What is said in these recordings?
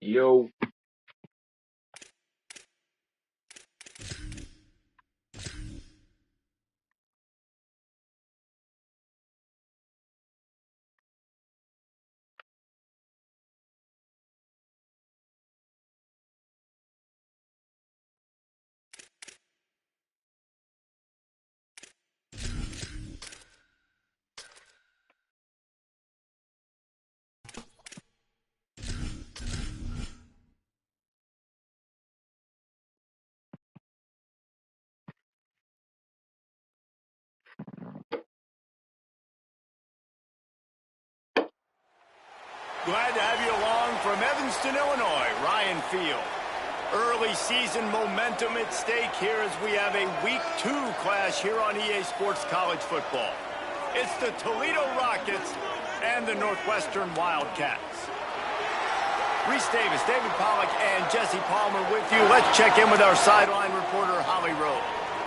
Yo. Glad to have you along from Evanston, Illinois, Ryan Field. Early season momentum at stake here as we have a Week 2 clash here on EA Sports College Football. It's the Toledo Rockets and the Northwestern Wildcats. Reese Davis, David Pollack, and Jesse Palmer with you. Let's check in with our sideline reporter, Holly Rowe.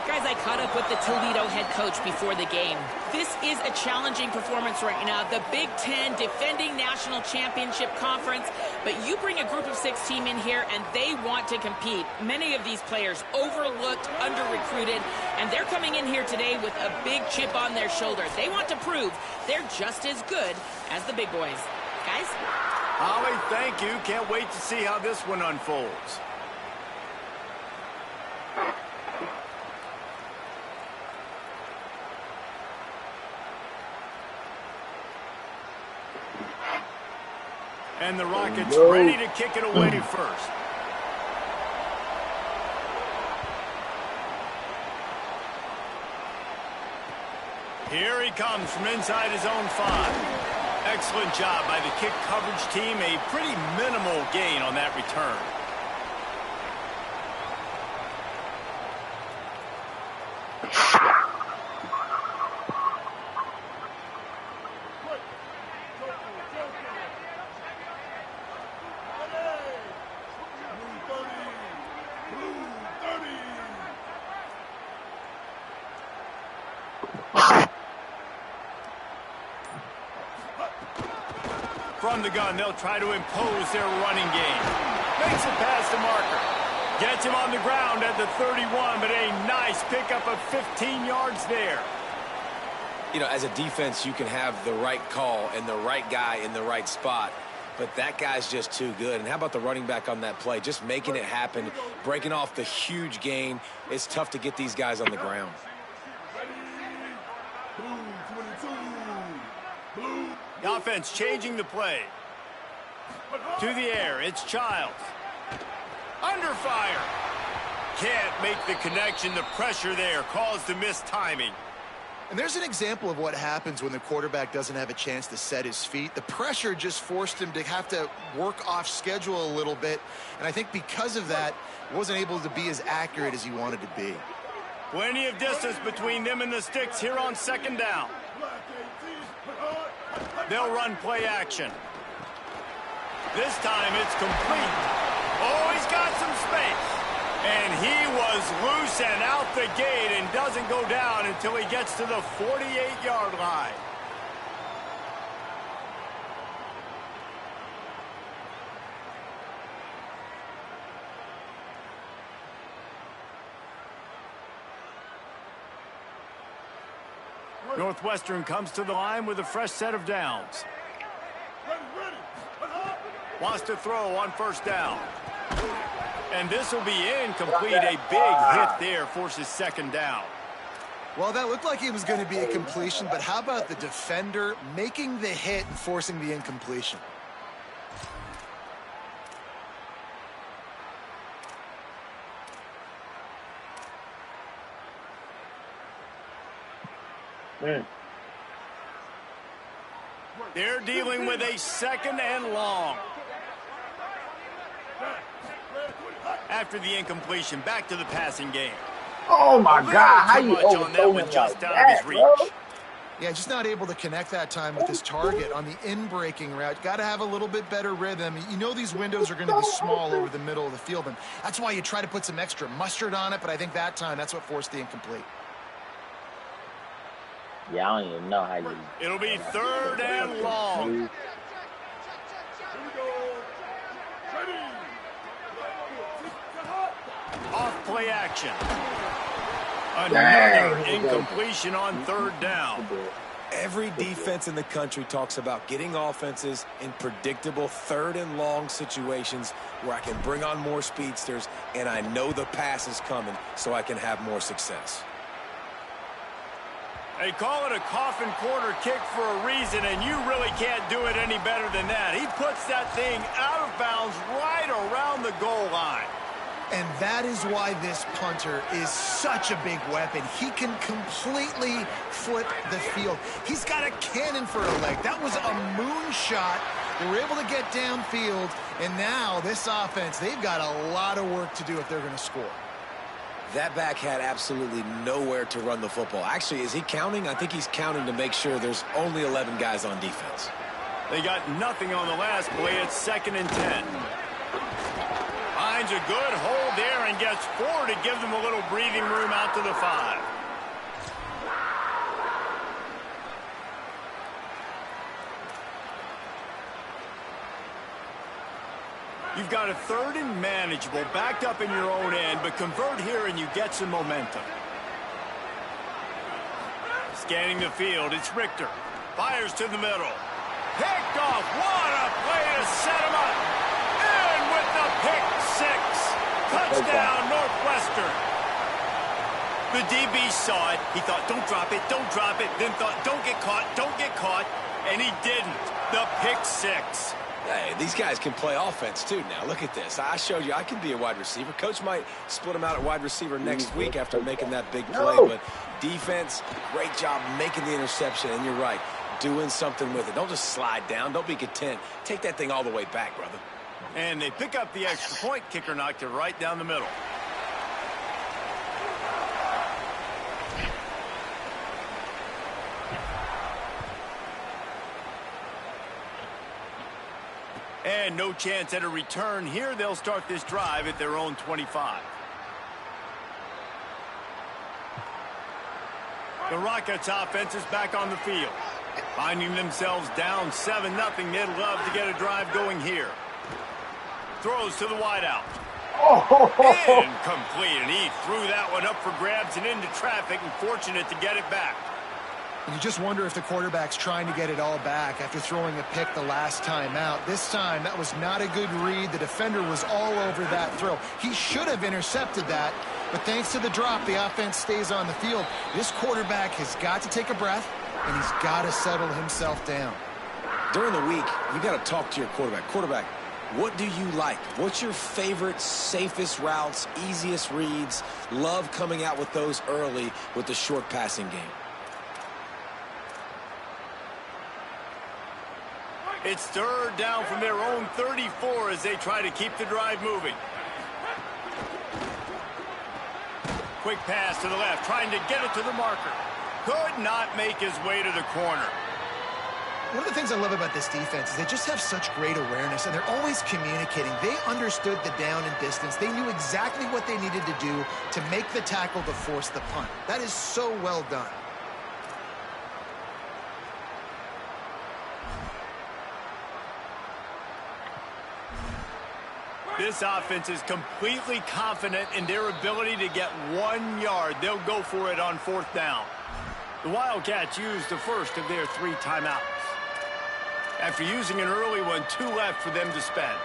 Guys, I caught up with the Toledo head coach before the game. This is a challenging performance right now. The Big Ten defending national championship conference, but you bring a group of 6 team in here and they want to compete. Many of these players overlooked, under-recruited, and they're coming in here today with a big chip on their shoulder. They want to prove they're just as good as the big boys. Guys? Holly, thank you. Can't wait to see how this one unfolds. And the Rockets ready to kick it away first. Here he comes from inside his own 5. Excellent job by the kick coverage team. A pretty minimal gain on that return. From the gun, they'll try to impose their running game. Makes it past the marker. Gets him on the ground at the 31, but a nice pickup of 15 yards there. You know, as a defense, you can have the right call and the right guy in the right spot, but that guy's just too good. And how about the running back on that play? Just making it happen, breaking off the huge gain. It's tough to get these guys on the ground. The offense changing the play. To the air, it's Childs. Under fire. Can't make the connection. The pressure there caused the missed timing. And there's an example of what happens when the quarterback doesn't have a chance to set his feet. The pressure just forced him to have to work off schedule a little bit. And I think because of that, he wasn't able to be as accurate as he wanted to be. Plenty of distance between them and the sticks here on 2nd down. They'll run play action. This time it's complete. Oh, he's got some space. And he was loose and out the gate and doesn't go down until he gets to the 48-yard line. Northwestern comes to the line with a fresh set of downs. Wants to throw on 1st down. And this will be incomplete. A big hit there forces 2nd down. Well, that looked like it was going to be a completion, but how about the defender making the hit and forcing the incompletion? They're dealing with a 2nd and long. After the incompletion, back to the passing game. Oh my God! How you overthrow him just out of his reach? Yeah, just not able to connect that time with his target on the in-breaking route. Got to have a little bit better rhythm. You know these windows are going to be small over the middle of the field, and that's why you try to put some extra mustard on it, but I think that time that's what forced the incomplete. Yeah, I don't even know how you... It'll be 3rd and long. Here we go. Ready. play action. Another incompletion on third down. Every defense in the country talks about getting offenses in predictable third and long situations where I can bring on more speedsters and I know the pass is coming so I can have more success. They call it a coffin corner kick for a reason, and you really can't do it any better than that. He puts that thing out of bounds right around the goal line. And that is why this punter is such a big weapon. He can completely flip the field. He's got a cannon for a leg. That was a moonshot. They were able to get downfield, and now this offense, they've got a lot of work to do if they're going to score. That back had absolutely nowhere to run the football. Actually, is he counting? I think he's counting to make sure there's only 11 guys on defense. They got nothing on the last play. It's 2nd and 10. Finds a good hold there and gets 4 to give them a little breathing room out to the 5. You've got a 3rd and manageable, backed up in your own end, but convert here and you get some momentum. Scanning the field, it's Richter. Fires to the middle. Picked off. What a play to set him up. And with the pick 6. Touchdown, Northwestern. The DB saw it. He thought, don't drop it, don't drop it. Then thought, don't get caught, don't get caught. And he didn't. The pick 6. Hey, these guys can play offense, too, now. Look at this. I showed you I can be a wide receiver. Coach might split him out at wide receiver next week after making that big play. But defense, great job making the interception. And you're right, doing something with it. Don't just slide down. Don't be content. Take that thing all the way back, brother. And they pick up the extra point. Kicker knocked it right down the middle. And no chance at a return here. They'll start this drive at their own 25. The Rockets offense is back on the field. Finding themselves down 7-0. They'd love to get a drive going here. Throws to the wideout. Incomplete, and he threw that one up for grabs and into traffic, and fortunate to get it back. And you just wonder if the quarterback's trying to get it all back after throwing a pick the last time out. This time, that was not a good read. The defender was all over that throw. He should have intercepted that, but thanks to the drop, the offense stays on the field. This quarterback has got to take a breath, and he's got to settle himself down. During the week, you got to talk to your quarterback. Quarterback, what do you like? What's your favorite, safest routes, easiest reads? Love coming out with those early with the short passing game. It's 3rd down from their own 34 as they try to keep the drive moving. Quick pass to the left, trying to get it to the marker. Could not make his way to the corner. One of the things I love about this defense is they just have such great awareness, and they're always communicating. They understood the down and distance. They knew exactly what they needed to do to make the tackle to force the punt. That is so well done. This offense is completely confident in their ability to get 1 yard. They'll go for it on 4th down. The Wildcats used the first of their 3 timeouts. After using an early one, 2 left for them to spend.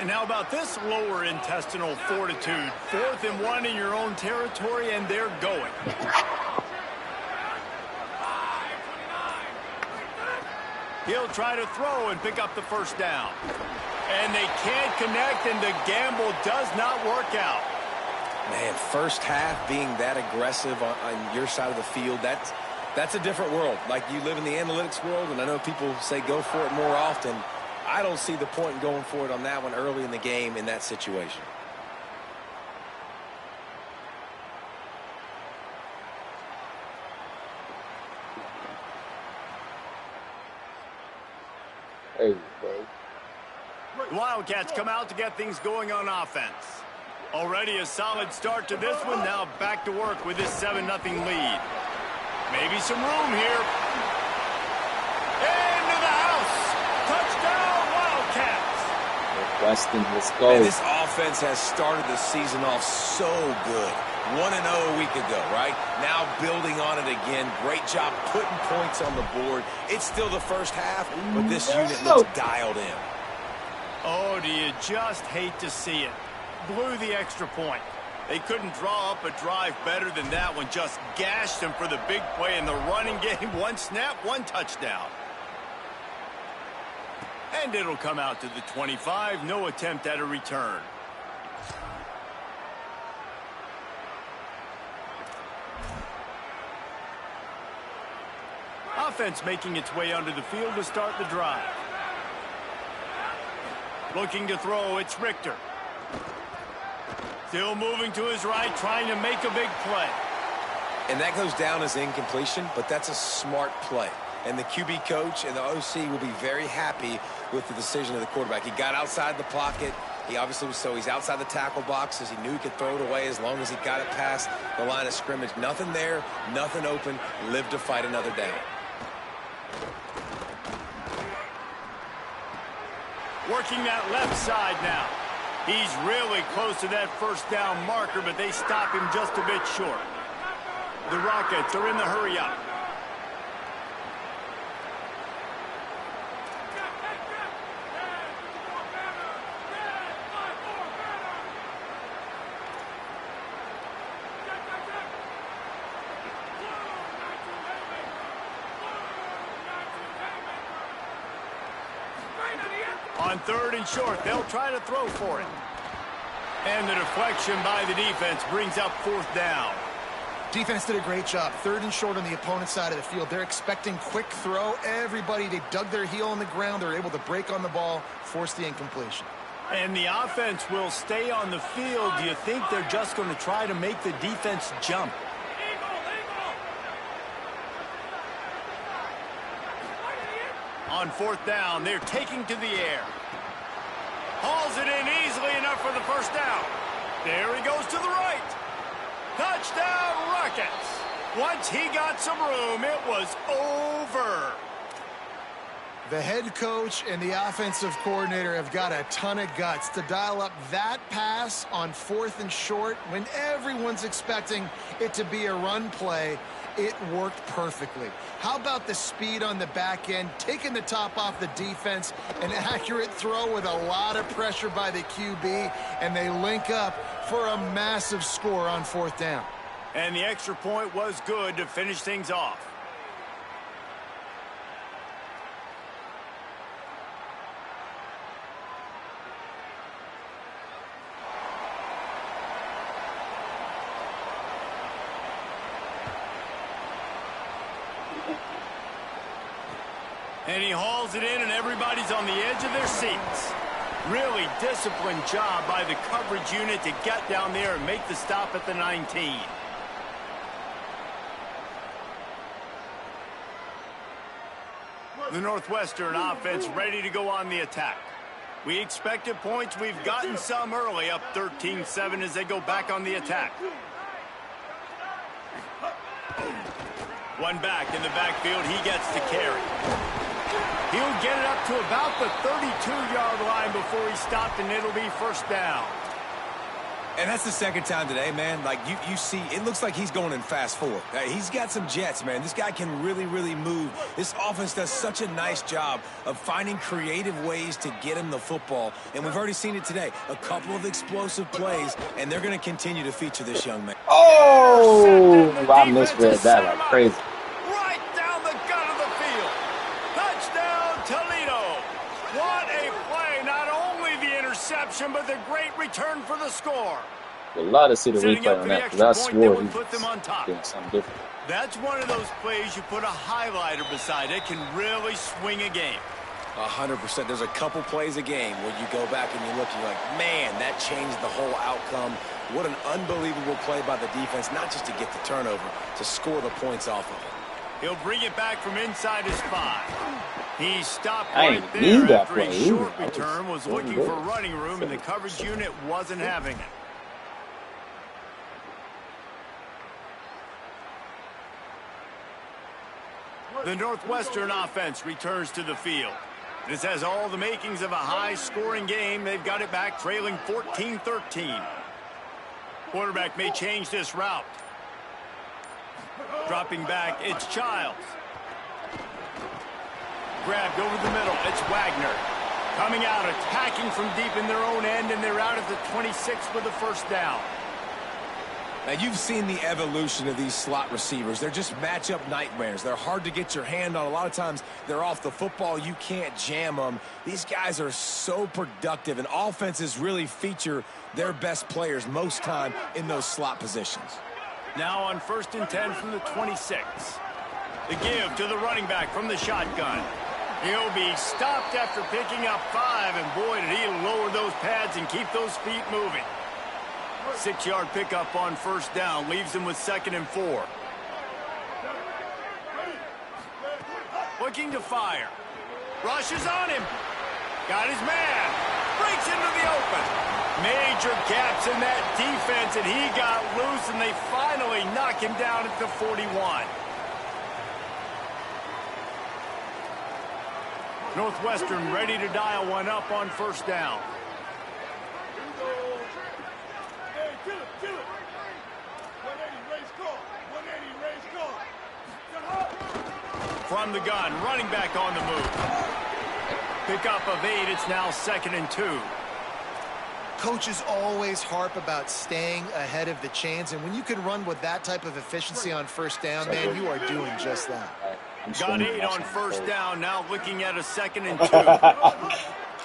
And how about this lower intestinal fortitude? 4th and 1 in your own territory, and they're going. He'll try to throw and pick up the 1st down. And they can't connect, and the gamble does not work out. Man, first half being that aggressive on your side of the field, that's a different world. Like, you live in the analytics world, and I know people say go for it more often. I don't see the point in going for it on that one early in the game in that situation. Hey, bro. The Wildcats come out to get things going on offense. Already a solid start to this one. Now back to work with this 7-0 lead. Maybe some room here. Into the house. Touchdown, Wildcats. Northwestern, let's go. And this offense has started the season off so good. 1-0 a week ago, right? Now building on it again. Great job putting points on the board. It's still the first half, but this unit looks dialed in. Oh, do you just hate to see it? Blew the extra point. They couldn't draw up a drive better than that one. Just gashed them for the big play in the running game. One snap, one touchdown. And it'll come out to the 25. No attempt at a return. Offense making its way onto the field to start the drive. Looking to throw, it's Richter. Still moving to his right, trying to make a big play. And that goes down as incompletion, but that's a smart play. And the QB coach and the OC will be very happy with the decision of the quarterback. He got outside the pocket. He obviously was he's outside the tackle boxes. He knew he could throw it away as long as he got it past the line of scrimmage. Nothing there, nothing open. Lived to fight another down. Working that left side now. He's really close to that first down marker, but they stop him just a bit short. The Rockets are in the hurry up. On 3rd and short, they'll try to throw for it. And the deflection by the defense brings up 4th down. Defense did a great job. 3rd and short on the opponent's side of the field. They're expecting quick throw. Everybody, they dug their heel on the ground. They're able to break on the ball, force the incompletion. And the offense will stay on the field. Do you think they're just going to try to make the defense jump? On 4th down, they're taking to the air. Hauls it in easily enough for the first down. There he goes to the right. Touchdown, Rockets. Once he got some room, it was over. The head coach and the offensive coordinator have got a ton of guts to dial up that pass on 4th and short when everyone's expecting it to be a run play. It worked perfectly. How about the speed on the back end, taking the top off the defense, an accurate throw with a lot of pressure by the QB, and they link up for a massive score on 4th down. And the extra point was good to finish things off. And he hauls it in, and everybody's on the edge of their seats. Really disciplined job by the coverage unit to get down there and make the stop at the 19. The Northwestern offense ready to go on the attack. We expected points. We've gotten some early, up 13-7 as they go back on the attack. One back in the backfield. He gets to carry. He'll get it up to about the 32-yard line before he stopped, and it'll be 1st down. And that's the 2nd time today, man. Like, you see, it looks like he's going in fast forward. He's got some jets, man. This guy can really, really move. This offense does such a nice job of finding creative ways to get him the football. And we've already seen it today. A couple of explosive plays, and they're going to continue to feature this young man. Oh, I misread that like crazy. Right down the gut of the field. Touchdown, Toledo. What a play. Not only the interception, but the great return for the score. I'd love to see the Setting replay up on for that the because I extra point swore that he would put them on top. was doing something different. That's one of those plays you put a highlighter beside. It can really swing a game. 100%. There's a couple plays a game where you go back and you look and you're like, man, that changed the whole outcome. What an unbelievable play by the defense, not just to get the turnover, to score the points off of it. He'll bring it back from inside his 5. He stopped I right ain't there need that after a play. short I return, was doing looking good. for running room, and the coverage unit wasn't having it. The Northwestern offense returns to the field. This has all the makings of a high-scoring game. They've got it back, trailing 14-13. Quarterback may change this route. Dropping back, it's Childs. Grabbed over the middle, it's Wagner. Coming out, attacking from deep in their own end, and they're out at the 26 with a first down. Now, you've seen the evolution of these slot receivers. They're just matchup nightmares. They're hard to get your hand on. A lot of times, they're off the football. You can't jam them. These guys are so productive, and offenses really feature their best players most time in those slot positions. Now on 1st and 10 from the 26. The give to the running back from the shotgun. He'll be stopped after picking up 5, and boy, did he lower those pads and keep those feet moving. 6-yard pickup on 1st down, leaves him with 2nd and 4. Looking to fire. Rushes on him. Got his man. Breaks into the open. Major gaps in that defense, and he got loose, and they finally knock him down at the 41. Northwestern ready to dial one up on 1st down. From the gun, running back on the move. Pickup of 8, it's now 2nd and 2. Coaches always harp about staying ahead of the chains, and when you can run with that type of efficiency on 1st down, man, you are doing just that. Got 8 on 1st down, now looking at a 2nd and 2.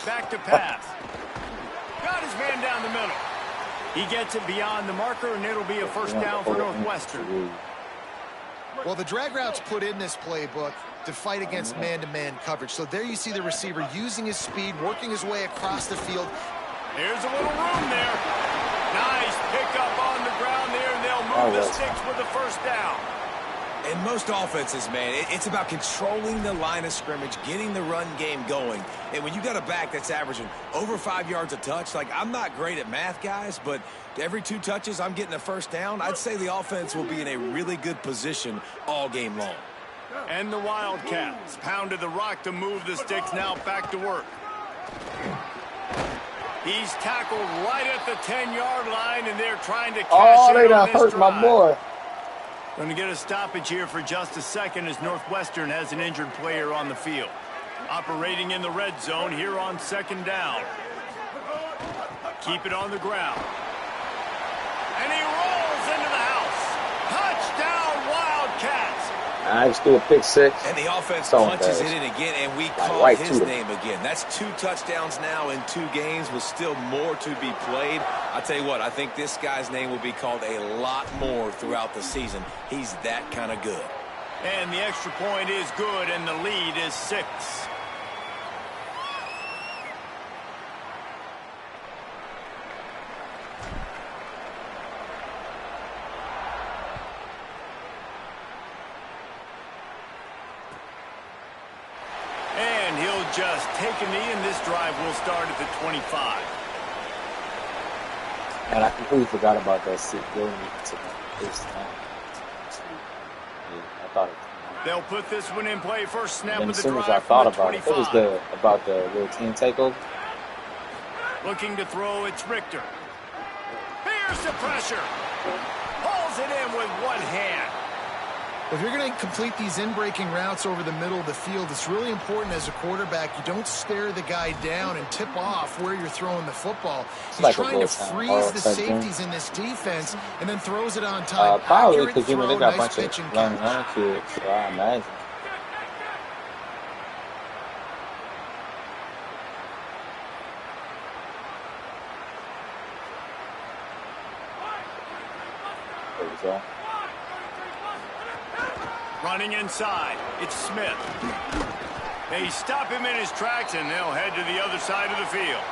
Back to pass. Got his man down the middle. He gets it beyond the marker, and it'll be a 1st down for Northwestern. Well, the drag route's put in this playbook to fight against man-to-man coverage. So there you see the receiver using his speed, working his way across the field. There's a little room there. Nice pickup on the ground there, and they'll move the sticks with the 1st down. In most offenses, man, it's about controlling the line of scrimmage, getting the run game going. And when you got a back that's averaging over 5 yards a touch, like, I'm not great at math, guys, but every 2 touches, I'm getting a 1st down. I'd say the offense will be in a really good position all game long. And the Wildcats pounded the rock to move the sticks, now back to work. He's tackled right at the 10-yard line, and they're trying to cash in on this drive. My boy. Going to get a stoppage here for just a second as Northwestern has an injured player on the field. Operating in the red zone here on 2nd down. Keep it on the ground. And he rolls into the house. Touchdown, Wildcats. I just do a pick 6. And the offense So punches embarrassing. it in again, and we call right his to it. name again. That's 2 touchdowns now in 2 games with still more to be played. I tell you what, I think this guy's name will be called a lot more throughout the season. He's that kind of good. And the extra point is good, and the lead is 6. And he'll just take a knee, and this drive will start at the 25. And I completely forgot about that sit going to this time. I thought They'll put this one in play. First snap and of as the soon as I drive thought from the about it, 25. it was about the little team takeover. Looking to throw, it's Richter. Here's the pressure. Pulls it in with one hand. If you're going to complete these in-breaking routes over the middle of the field, it's really important as a quarterback you don't stare the guy down and tip off where you're throwing the football. He's like a trying to full-time freeze the type safeties in this defense and then throws it on time. Probably Accurate because throw, they got a nice bunch pitch and of young catch. kids, so I imagine. There we go. Running inside, it's Smith. They stop him in his tracks, and they'll head to the other side of the field.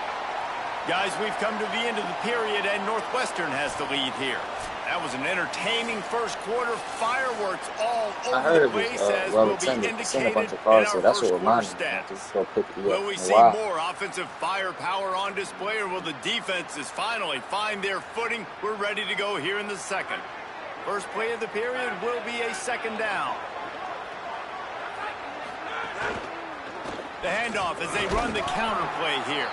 Guys, we've come to the end of the period, and Northwestern has the lead here. That was an entertaining first quarter. Fireworks all I over heard the it was place, as well will be attended. Seen a bunch indicated of in cars, our so that's first what quarter reminded me. I just stats. go pick it Will up we in a see while. more offensive firepower on display, or will the defenses finally find their footing? We're ready to go here in the second. First play of the period will be a second down. The handoff as they run the counter play here.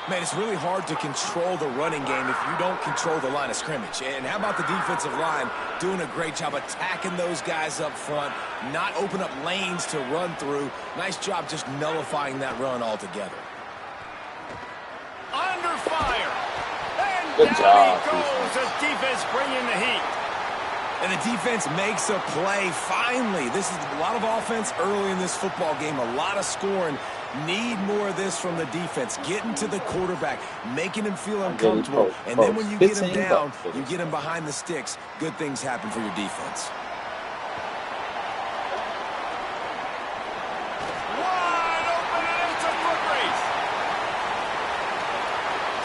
Man, it's really hard to control the running game if you don't control the line of scrimmage. And how about the defensive line doing a great job attacking those guys up front, not open up lanes to run through. Nice job just nullifying that run altogether. Under fire. And Good job, down he goes. The defense bringing the heat. And the defense makes a play. Finally, this is a lot of offense early in this football game, a lot of scoring. Need more of this from the defense. Getting to the quarterback, making him feel uncomfortable. And then when you get him down, you get him behind the sticks. Good things happen for your defense. Wide open, and it's a foot race.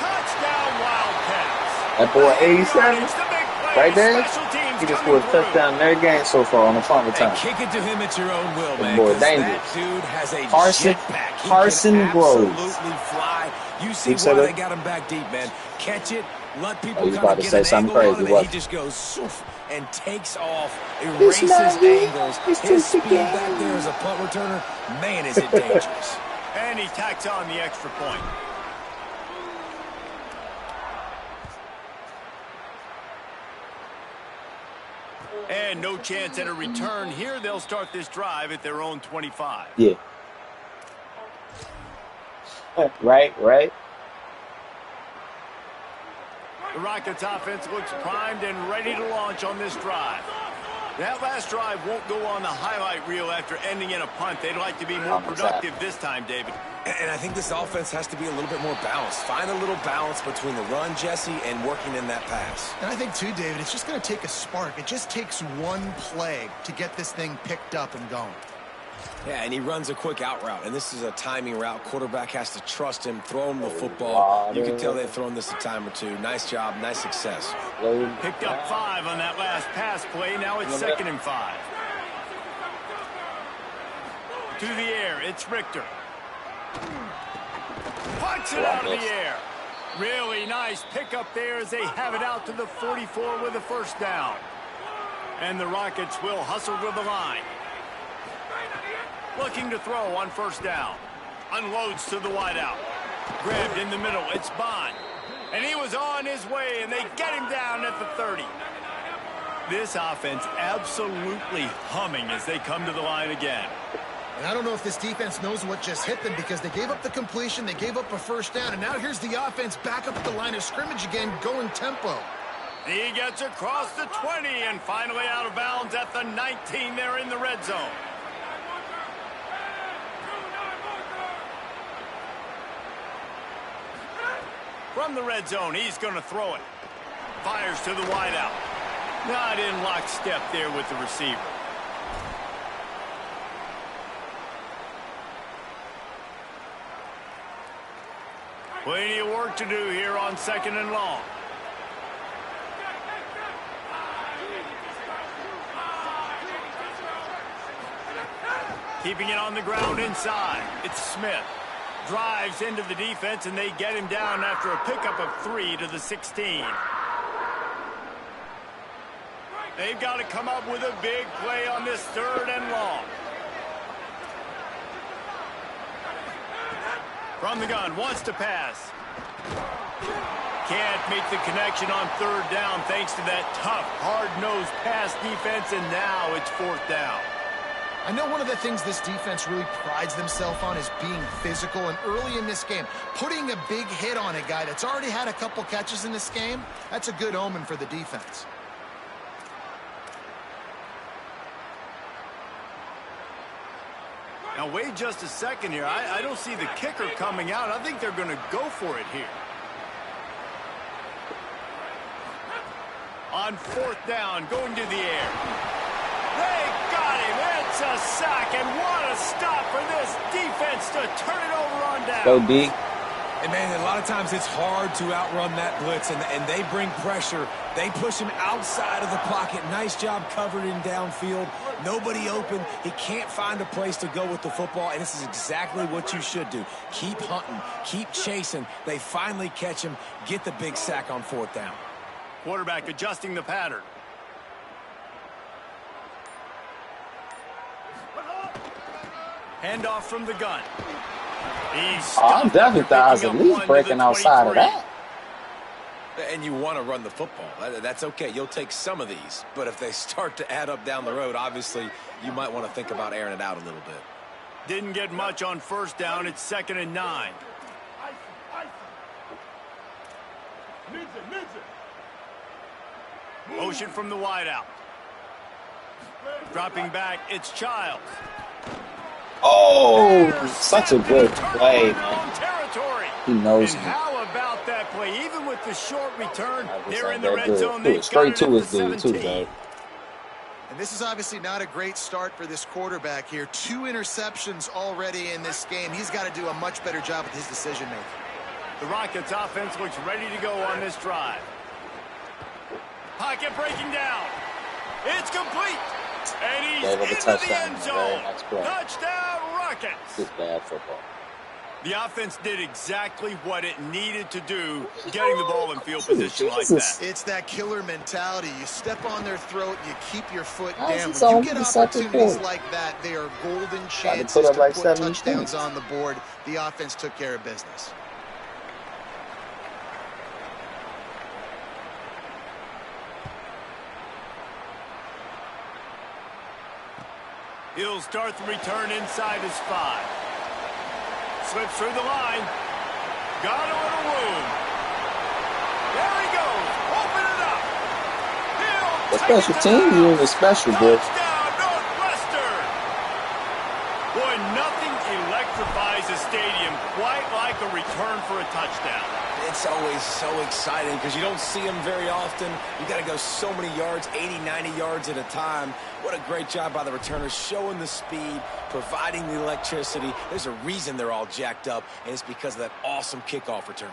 Touchdown, Wildcats. That boy 87 It's the big play. right there. Special teams He just coming scored a through. touchdown in every game so far on the punt return. And kick it to him at your own will, man. boy, 'Cause dangerous. that dude has a Carson- jetpack. He Carson can Groves. absolutely fly. You see Who why said they that? got him back deep, man. Catch it, let people Oh, he's kind about of to get say an something angle on crazy, him, and he wasn't just goes soof and takes off, It's erases not me. angles. It's His just a speed game. back there as a punt returner, man, is it dangerous. And he tacks on the extra point. And no chance at a return here. They'll start this drive at their own 25. Yeah. Right. The Rockets offense looks primed and ready to launch on this drive. That last drive won't go on the highlight reel after ending in a punt. They'd like to be more productive this time, David. And I think this offense has to be a little bit more balanced. Find a little balance between the run, Jesse, and working in that pass. And I think, too, David, it's just going to take a spark. It just takes one play to get this thing picked up and going. Yeah, and he runs a quick out route, and this is a timing route. Quarterback has to trust him, throw him the football. You can tell they've thrown this a time or two. Nice job, nice success. Picked up 5 on that last pass play. Now it's 2nd and 5. To the air, it's Richter. Punts it out of the air. Really nice pickup there as they have it out to the 44 with a first down. And the Rockets will hustle to the line. Looking to throw on first down. Unloads to the wideout. Grabbed in the middle. It's Bond. And he was on his way, and they get him down at the 30. This offense absolutely humming as they come to the line again. And I don't know if this defense knows what just hit them because they gave up the completion, they gave up a first down, and now here's the offense back up at the line of scrimmage again, going tempo. He gets across the 20 and finally out of bounds at the 19 there in the red zone. From the red zone, he's going to throw it. Fires to the wideout. Not in lockstep there with the receiver. Plenty of work to do here on 2nd and long. Keeping it on the ground inside. It's Smith. Drives into the defense, and they get him down after a pickup of 3 to the 16. They've got to come up with a big play on this 3rd and long. From the gun, wants to pass. Can't make the connection on 3rd down thanks to that tough, hard-nosed pass defense, and now it's 4th down. I know one of the things this defense really prides themselves on is being physical, and early in this game, putting a big hit on a guy that's already had a couple catches in this game, that's a good omen for the defense. Now, wait just a second here. I don't see the kicker coming out. I think they're going to go for it here. On 4th down, going to the air. They got him. It's a sack, and what a stop for this defense to turn it over on down. Go D. And, man, a lot of times it's hard to outrun that blitz, and they bring pressure. They push him outside of the pocket. Nice job covered in downfield. Nobody open. He can't find a place to go with the football, and this is exactly what you should do. Keep hunting. Keep chasing. They finally catch him. Get the big sack on 4th down. Quarterback adjusting the pattern. Handoff from the gun. I'm definitely thought I was at least breaking outside of that. And you want to run the football. That's okay. You'll take some of these. But if they start to add up down the road, obviously, you might want to think about airing it out a little bit. Didn't get much on 1st down. It's 2nd and 9. Motion from the wideout. Dropping back, it's Childs. Oh, such a good play, man. He knows and me. How about that play? Even with the short return, they're in the that red good. zone. Dude, straight to his dude, too, though. And this is obviously not a great start for this quarterback here. 2 interceptions already in this game. He's got to do a much better job with his decision-making. The Rockets offense looks ready to go on this drive. Pocket breaking down. It's complete. And he's into the end zone. Touchdown, Rockets. This is bad football. The offense did exactly what it needed to do, getting the ball in field position like that. It's that killer mentality. You step on their throat, you keep your foot down. When When you get opportunities like that, they are golden chances to put touchdowns on the board. The offense took care of business. He'll start the return inside his 5. Slips through the line. Got a little room. There he goes. Open it up. The special team unit is special, boy. Touchdown, Northwestern. Boy, nothing electrifies a stadium quite like a return for a touchdown. It's always so exciting because you don't see them very often. You got to go so many yards, 80, 90 yards at a time. What a great job by the returners, showing the speed, providing the electricity. There's a reason they're all jacked up, and it's because of that awesome kickoff return.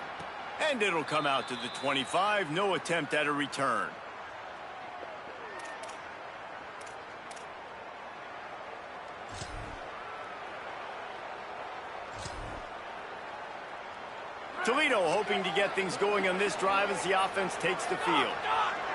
And it'll come out to the 25. No attempt at a return. Toledo hoping to get things going on this drive as the offense takes the field.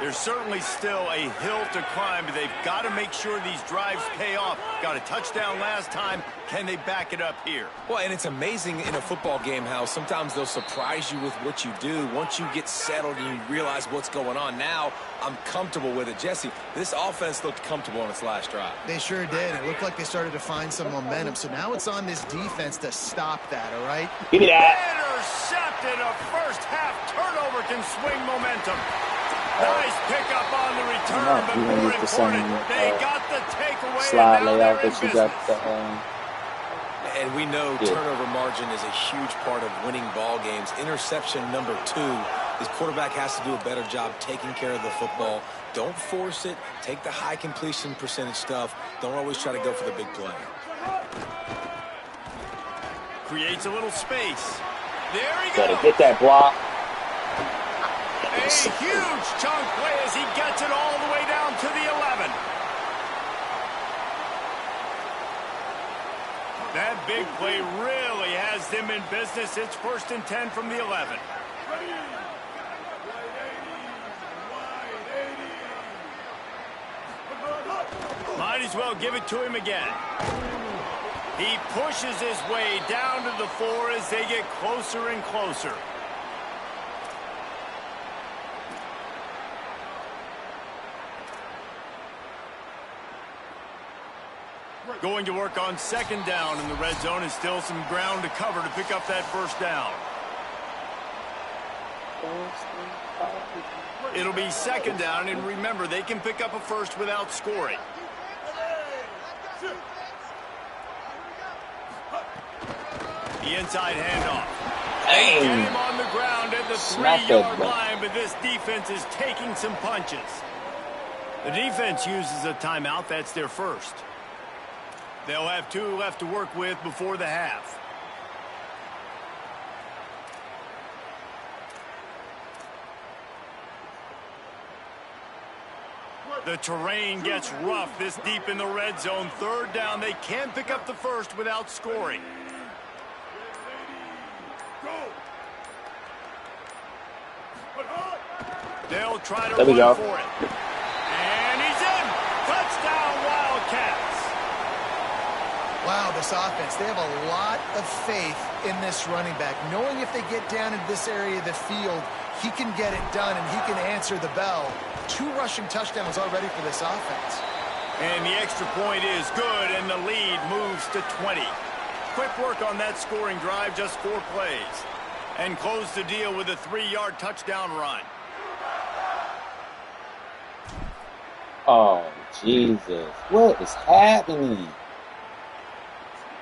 There's certainly still a hill to climb, but they've got to make sure these drives pay off. Got a touchdown last time. Can they back it up here? Well, and it's amazing in a football game how sometimes they'll surprise you with what you do. Once you get settled and you realize what's going on, now I'm comfortable with it. Jesse, this offense looked comfortable on its last drive. They sure did. It looked like they started to find some momentum. So now it's on this defense to stop that, all right? Give me that. Intercepted. A first half turnover can swing momentum. Nice pickup on the return, but more important, they got the takeaway. Slide layout that you got. And we know turnover margin is a huge part of winning ball games. Interception number 2. This quarterback has to do a better job taking care of the football. Don't force it. Take the high completion percentage stuff. Don't always try to go for the big play. Creates a little space. There he Gotta goes. get that block. A huge chunk play as he gets it all the way down to the 11. That big play really has them in business. It's 1st and 10 from the 11. Might as well give it to him again. He pushes his way down to the 4 as they get closer and closer. Going to work on 2nd down in the red zone, and still some ground to cover to pick up that 1st down. It'll be 2nd down, and remember, they can pick up a first without scoring. The inside handoff. They get him on the ground at the 3-yard line, but this defense is taking some punches. The defense uses a timeout. That's their first. They'll have 2 left to work with before the half. The terrain gets rough this deep in the red zone. Third down, they can pick up the first without scoring. They'll try to run for it. And he's in. Touchdown, Wildcats. Wow, this offense, they have a lot of faith in this running back. Knowing if they get down into this area of the field, he can get it done and he can answer the bell. 2 rushing touchdowns already for this offense. And the extra point is good, and the lead moves to 20. Quick work on that scoring drive, just 4 plays. And close the deal with a 3-yard touchdown run. Oh, Jesus. What is happening?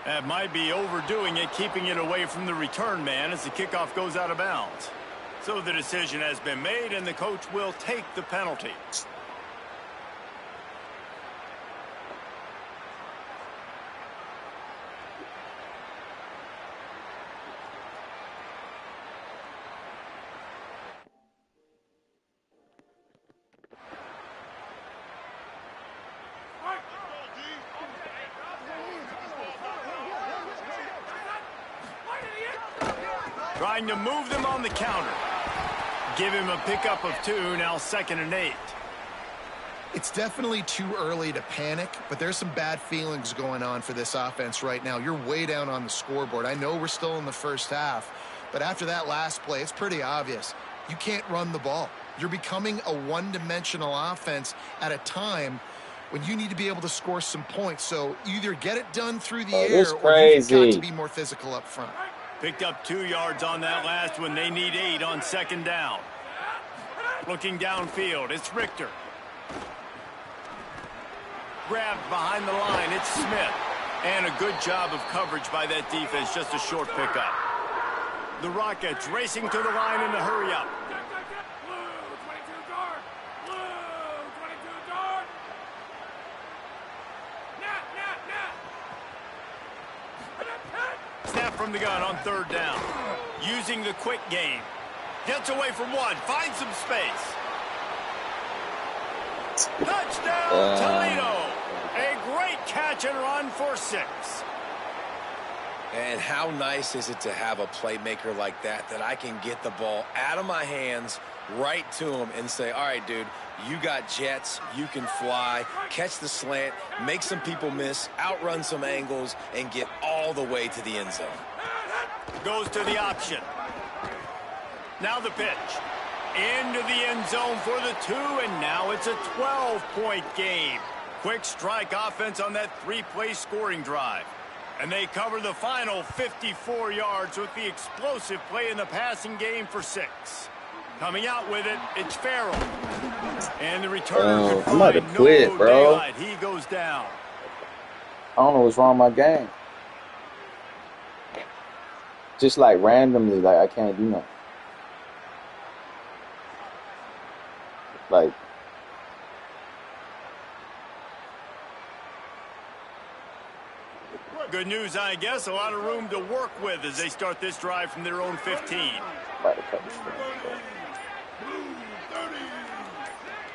That might be overdoing it, keeping it away from the return man as the kickoff goes out of bounds. So the decision has been made, and the coach will take the penalty. Trying to move them on the counter. Give him a pickup of 2, now 2nd and 8. It's definitely too early to panic, but there's some bad feelings going on for this offense right now. You're way down on the scoreboard. I know we're still in the first half, but after that last play, it's pretty obvious. You can't run the ball. You're becoming a one-dimensional offense at a time when you need to be able to score some points. So either get it done through the air or you've got to be more physical up front. Picked up 2 yards on that last one. They need 8 on 2nd down. Looking downfield, it's Richter. Grabbed behind the line, it's Smith. And a good job of coverage by that defense, just a short pickup. The Rockets racing to the line in the hurry up. Snap from the gun on 3rd down. Using the quick game. Gets away from 1, finds some space. Touchdown, Toledo. A great catch and run for 6. And how nice is it to have a playmaker like that I can get the ball out of my hands right to him and say, all right, dude, you got jets, you can fly, catch the slant, make some people miss, outrun some angles, and get all the way to the end zone. Goes to the option. Now the pitch. Into the end zone for the 2, and now it's a 12-point game. Quick strike offense on that 3-play scoring drive. And they cover the final 54 yards with the explosive play in the passing game for 6. Coming out with it, it's Farrell. And the returner I'm about to quit, bro. Daylight. He goes down. I don't know what's wrong with my game. Just like randomly, like I can't do nothing. Like, good news, I guess. A lot of room to work with as they start this drive from their own 15. about to cut this thing.